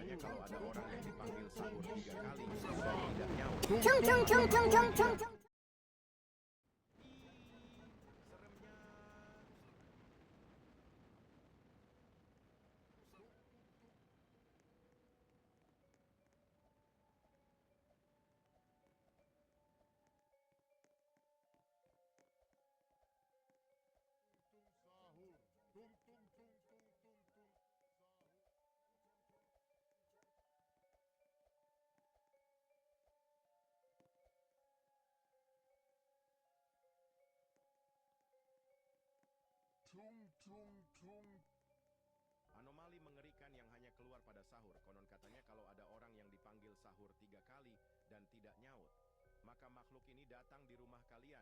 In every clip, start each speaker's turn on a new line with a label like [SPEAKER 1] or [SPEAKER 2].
[SPEAKER 1] katanya kalau ada orang yang dipanggil sahur 3 kali dan tidak nyaut.
[SPEAKER 2] Cung cung cung cung cung cung cung.
[SPEAKER 1] Seremnya. Anomali mengerikan yang hanya keluar pada sahur. Konon katanya kalau ada orang yang dipanggil sahur 3 kali dan tidak nyaut, maka makhluk ini datang di rumah kalian.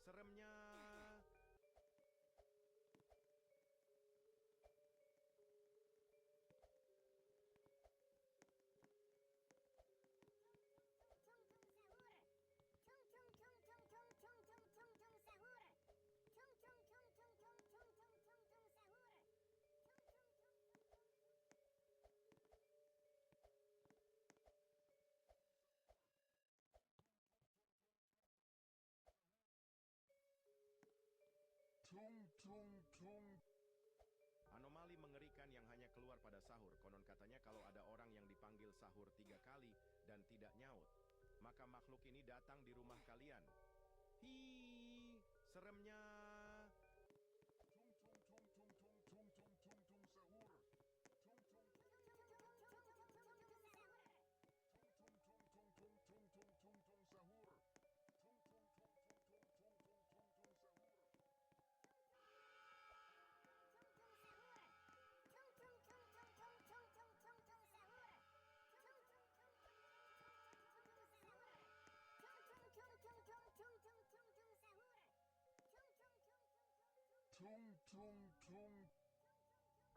[SPEAKER 1] Seremnya. Anomali mengerikan yang hanya keluar pada sahur. Konon katanya kalau ada orang yang dipanggil sahur 3 kali dan tidak nyaut, maka makhluk ini datang di rumah kalian. Seremnya.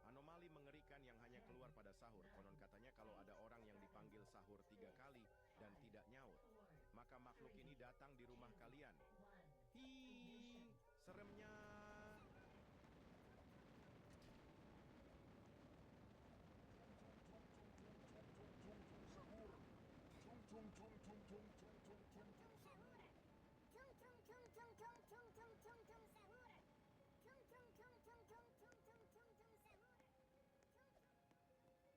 [SPEAKER 1] Anomali mengerikan yang hanya keluar pada sahur. Konon katanya kalau ada orang yang dipanggil sahur 3 kali dan tidak nyaut, maka makhluk ini datang di rumah kalian. Seremnya. Anomali mengerikan yang hanya keluar pada sahur. Konon katanya kalau ada orang yang dipanggil sahur 3 kali dan tidak nyaut,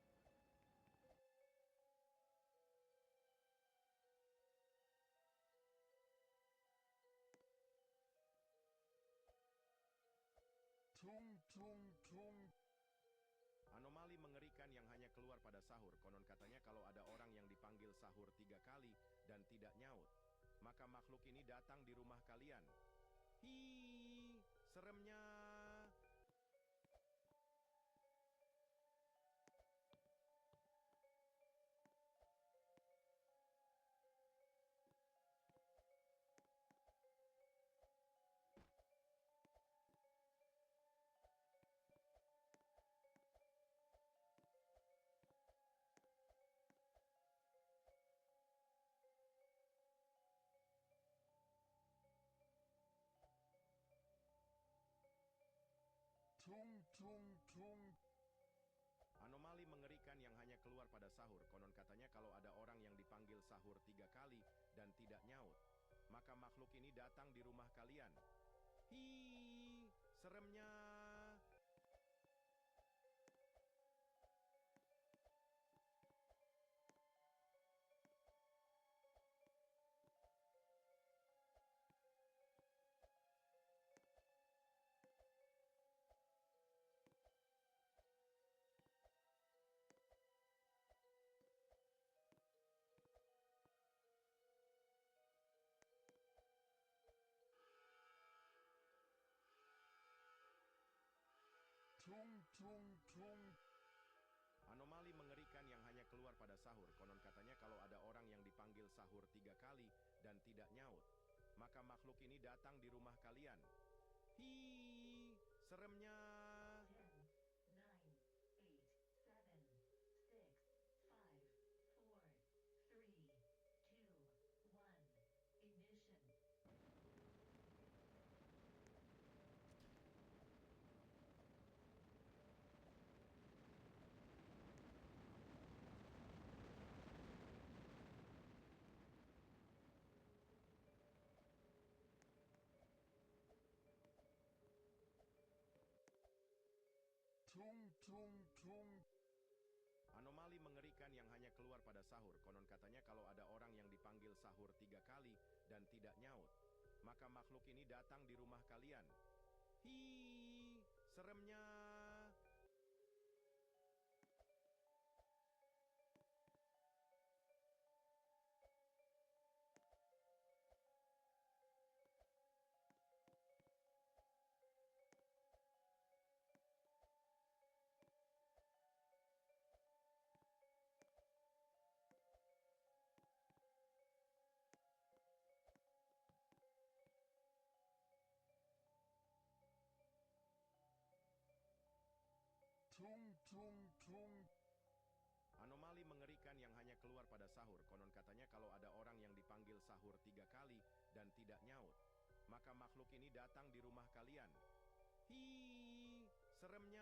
[SPEAKER 1] maka makhluk ini datang di rumah kalian. Seremnya. Anomali mengerikan yang hanya keluar pada sahur. Konon katanya kalau ada orang yang dipanggil sahur 3 kali dan tidak nyaut, maka makhluk ini datang di rumah kalian. Seremnya. Anomali mengerikan yang hanya keluar pada sahur. Konon katanya kalau ada orang yang dipanggil sahur 3 kali dan tidak nyaut, maka makhluk ini datang di rumah kalian. Seremnya. Anomali mengerikan yang hanya keluar pada sahur. Konon katanya kalau ada orang yang dipanggil sahur 3 kali dan tidak nyaut, maka makhluk ini datang di rumah kalian. Hi, seremnya.
[SPEAKER 3] 10, 9, 8, 7, 6, 5, 4, 3, 2, 1. Ignition.
[SPEAKER 1] Anomali mengerikan yang hanya keluar pada sahur. Konon katanya kalau ada orang yang dipanggil sahur 3 kali dan tidak nyaut, maka makhluk ini datang di rumah kalian. Hi, seremnya. Anomali mengerikan yang hanya keluar pada sahur. Konon katanya kalau ada orang yang dipanggil sahur 3 kali dan tidak nyaut, maka makhluk ini datang di rumah kalian. Hi, seremnya.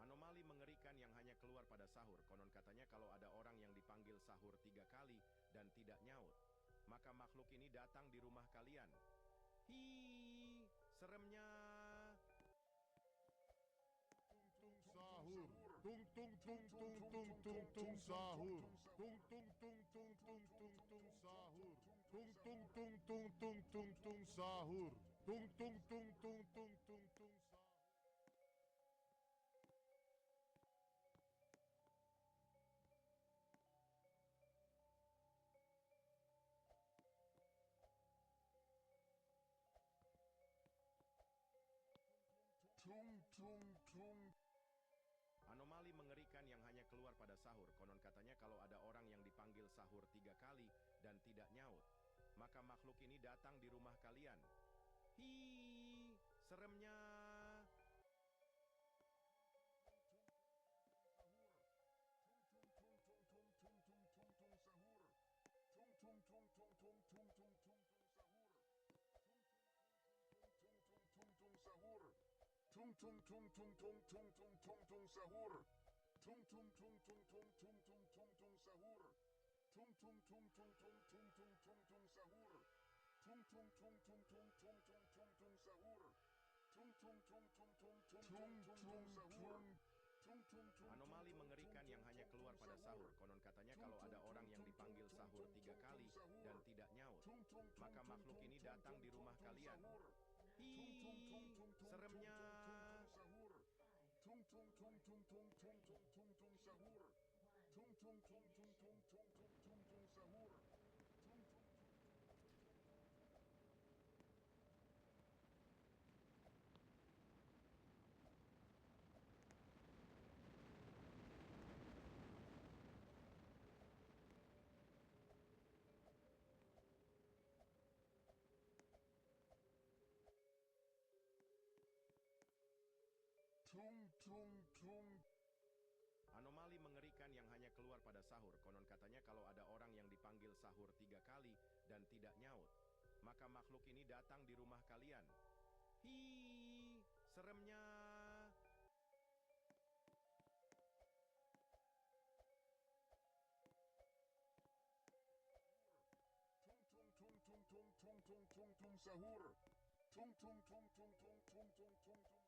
[SPEAKER 1] Anomali mengerikan yang hanya keluar pada sahur. Konon katanya kalau ada orang yang dipanggil sahur 3 kali dan tidak nyaut, maka makhluk ini datang di rumah kalian. Hi, seremnya.
[SPEAKER 4] Sahur, tung tung tung tung tung tung tung sahur, tung tung tung tung tung tung tung sahur, tung tung tung tung tung tung tung sahur, tung tung tung tung tung tung tung sahur.
[SPEAKER 1] Anomali mengerikan yang hanya keluar pada sahur. Konon katanya kalau ada orang yang dipanggil sahur 3 kali dan tidak nyaut, maka makhluk ini datang di rumah kalian. Hi, seremnya. Anomali mengerikan yang hanya keluar pada sahur. Konon katanya kalau ada orang yang dipanggil sahur 3 kali dan tidak nyaut, maka makhluk ini datang di rumah kalian. Hi, seremnya. 5. Anomali mengerikan yang hanya keluar pada sahur. Konon katanya kalau ada orang yang dipanggil sahur 3 kali dan tidak nyaut, maka makhluk ini datang di rumah kalian. Hi, seremnya.
[SPEAKER 4] 'Tung sahur, Tung tung tung tung tung tung tung tung tung.